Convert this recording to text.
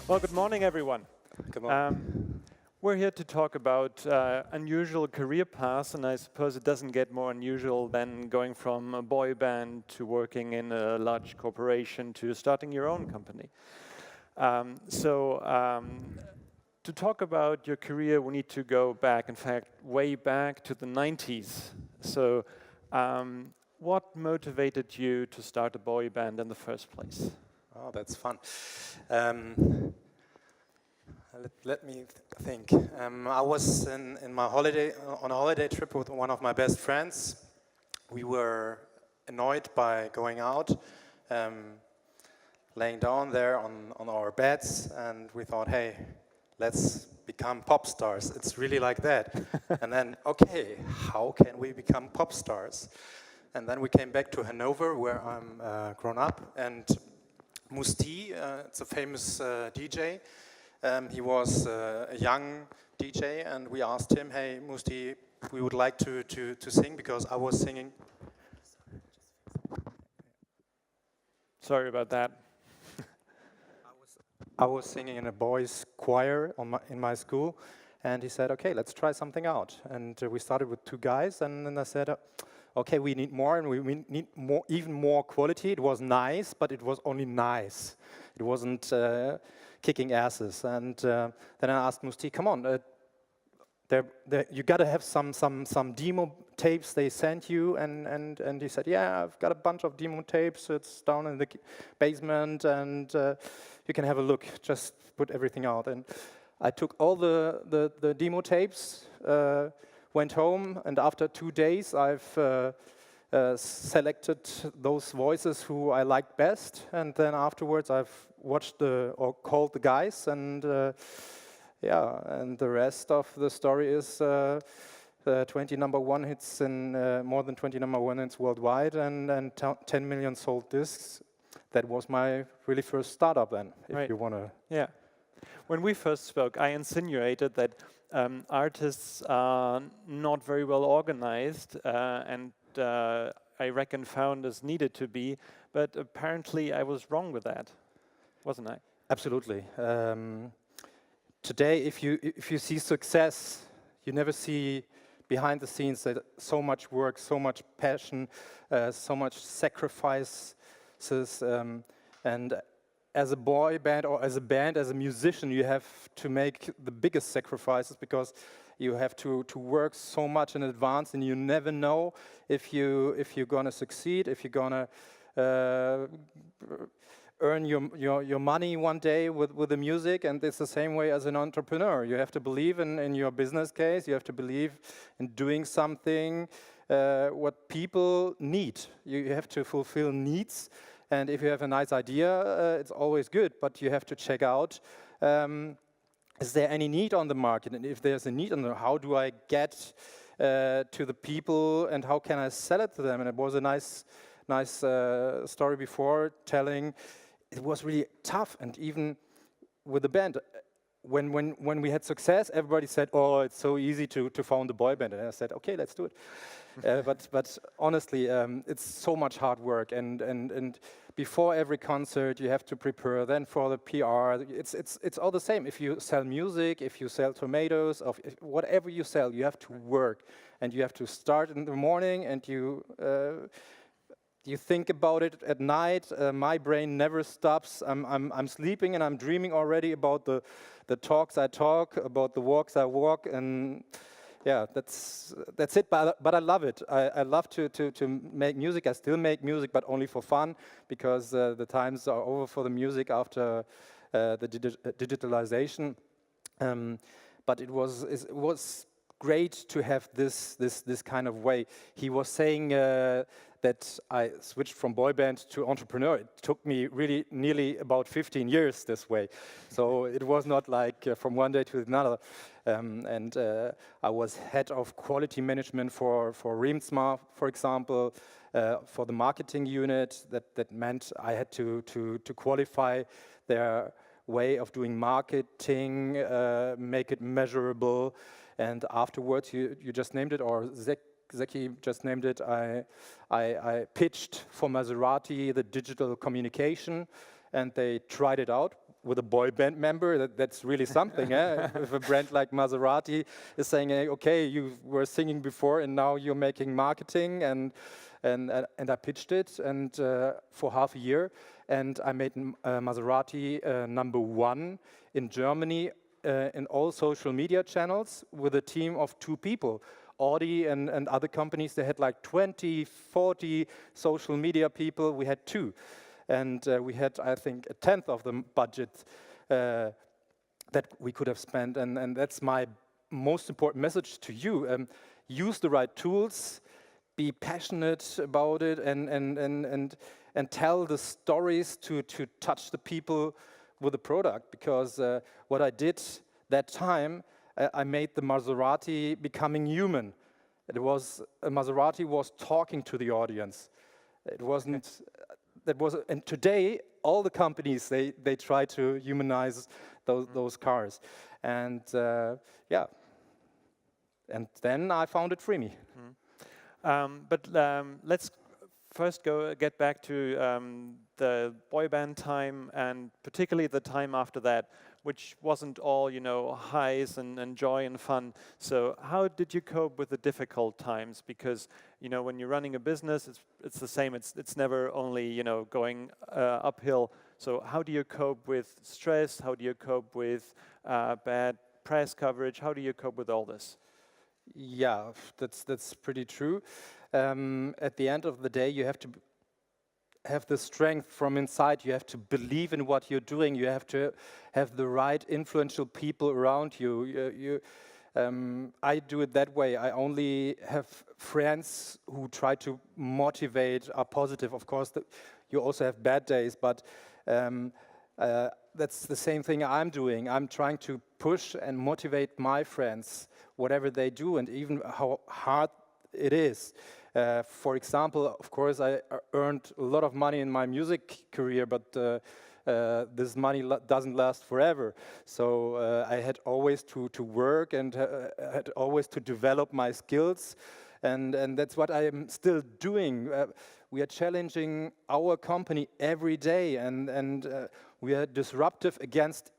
Well, good morning, everyone. Good morning. We're here to talk about unusual career paths, and I suppose it doesn't get more unusual than going from a boy band to working in a large corporation to starting your own company. To talk about your career, we need to go back, in fact, way back to the 90s. So, what motivated you to start a boy band in the first place? Oh, that's fun. Let me think. I was in my holiday on a holiday trip with one of my best friends. We were annoyed by going out, laying down there on our beds, and we thought, hey, let's become pop stars. It's really like that. And then, okay, how can we become pop stars? And then we came back to Hanover, where I'm grown up, and Musti, it's a famous DJ. He was a young DJ, and we asked him, hey, Musti, we would like to sing, because I was singing. Sorry about that. I was singing in a boys' choir in my school, and he said, okay, let's try something out. And we started with 2 guys, and then I said, okay, we need more, and we need more, even more quality. It was nice, but it was only nice. It wasn't kicking asses. And then I asked Musti, come on, you got to have some demo tapes they sent you. And he said, yeah, I've got a bunch of demo tapes. It's down in the basement, and you can have a look. Just put everything out. And I took all the demo tapes, went home, and after 2 days, I've selected those voices who I liked best, and then afterwards I've watched or called the guys, and yeah, and the rest of the story is 20 number 1 hits in more than 20 number 1 hits worldwide, and 10 million sold discs. That was my really first startup then, if you want to. Yeah. When we first spoke, I insinuated that artists are not very well organized, and I reckon founders needed to be, but apparently I was wrong with that, wasn't I? Absolutely. Today, if you see success, you never see behind the scenes that so much work, so much passion, so much sacrifices, and as a boy band or as a band, as a musician, you have to make the biggest sacrifices, because you have to work so much in advance, and you never know if you're gonna succeed, if you're gonna earn your money one day with the music. And it's the same way as an entrepreneur. You have to believe in your business case. You have to believe in doing something what people need. You have to fulfill needs. And if you have a nice idea, it's always good, but you have to check out, is there any need on the market? And if there's a need, how do I get to the people, and how can I sell it to them? And it was a nice story before, telling it was really tough. And even with the band, when we had success, everybody said, oh, it's so easy to found a boy band. And I said, okay, let's do it. But honestly, it's so much hard work, and before every concert you have to prepare. Then for the PR, it's all the same. If you sell music, if you sell tomatoes, whatever you sell, you have to work, and you have to start in the morning, and you think about it at night. My brain never stops. I'm sleeping and I'm dreaming already about the talks I talk, about the walks I walk, and yeah, that's it. But I love it. I love to make music. I still make music, but only for fun, because the times are over for the music after the digitalization. But it was great to have this kind of way. He was saying that I switched from boy band to entrepreneur. It took me really nearly about 15 years this way. So it was not like from one day to another. And I was head of quality management for Riemsma, for example, for the marketing unit. That meant I had to qualify their way of doing marketing, make it measurable. And afterwards, you just named it, or Zeki just named it, I pitched for Maserati the digital communication, and they tried it out with a boy band member. That's really something. If a brand like Maserati is saying, hey, okay, you were singing before and now you're making marketing, and I pitched it, and for half a year, and I made Maserati #1 in Germany in all social media channels with a team of 2 people. Audi and other companies, they had like 20, 40 social media people. We had 2. And we had, I think, a tenth of the budget that we could have spent. And that's my most important message to you. Use the right tools, be passionate about it, and tell the stories to touch the people with the product. Because what I did that time, I made the Maserati becoming human. It was Maserati was talking to the audience. It wasn't. That was, and today all the companies they try to humanize those cars, and yeah. And then I found it free me. But let's first get back to the boy band time, and particularly the time after that, which wasn't all, you know, highs and joy and fun. So how did you cope with the difficult times? Because, you know, when you're running a business, it's the same. It's never only, you know, going uphill. So how do you cope with stress? How do you cope with bad press coverage? How do you cope with all this? Yeah, that's pretty true. At the end of the day, you have to have the strength from inside. You have to believe in what you're doing. You have to have the right influential people around you. I do it that way. I only have friends who try to motivate, are positive. Of course, you also have bad days, but that's the same thing I'm doing. I'm trying to push and motivate my friends, whatever they do, and even how hard it is. For example, of course, I earned a lot of money in my music career, but this money doesn't last forever. So I had always to work and had always to develop my skills, and that's what I am still doing. We are challenging our company every day, and we are disruptive against